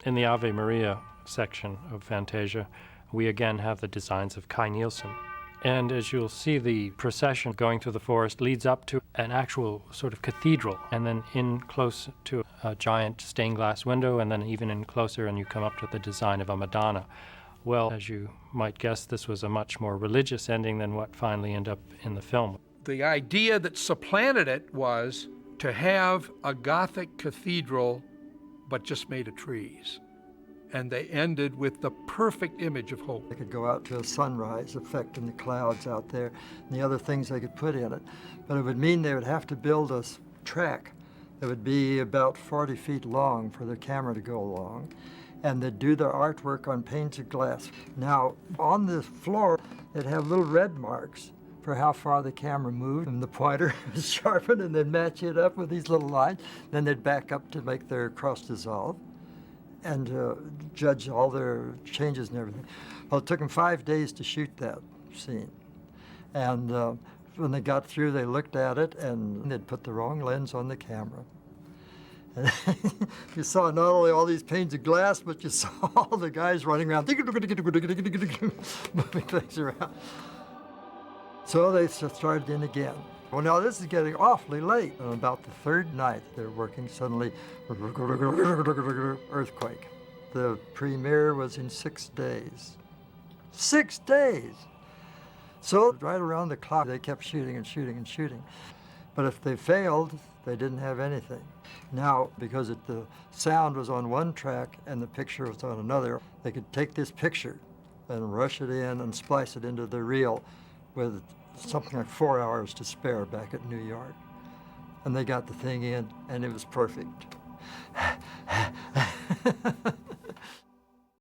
In the Ave Maria section of Fantasia, we again have the designs of Kai Nielsen. And as you'll see, the procession going through the forest leads up to an actual sort of cathedral, and then in close to a giant stained glass window, and then even in closer, and you come up to the design of a Madonna. Well, as you might guess, this was a much more religious ending than what finally ended up in the film. The idea that supplanted it was to have a Gothic cathedral, but just made of trees. And they ended with the perfect image of hope. They could go out to a sunrise effect in the clouds out there, and the other things they could put in it. But it would mean they would have to build a track that would be about 40 feet long for the camera to go along. And they'd do their artwork on panes of glass. Now, on the floor, they'd have little red marks for how far the camera moved, and the pointer was sharpened, and they'd match it up with these little lines. Then they'd back up to make their cross dissolve and judge all their changes and everything. Well, it took them 5 days to shoot that scene. And when they got through, they looked at it, and they'd put the wrong lens on the camera. And you saw not only all these panes of glass, but you saw all the guys running around, moving things around. So they started in again. Well, now this is getting awfully late. On about the third night, they're working, suddenly, earthquake. The premiere was in 6 days. 6 days! So right around the clock, they kept shooting and shooting and shooting. But if they failed, they didn't have anything. Now, because the sound was on one track and the picture was on another, they could take this picture and rush it in and splice it into the reel with something like 4 hours to spare back at New York. And they got the thing in, and it was perfect.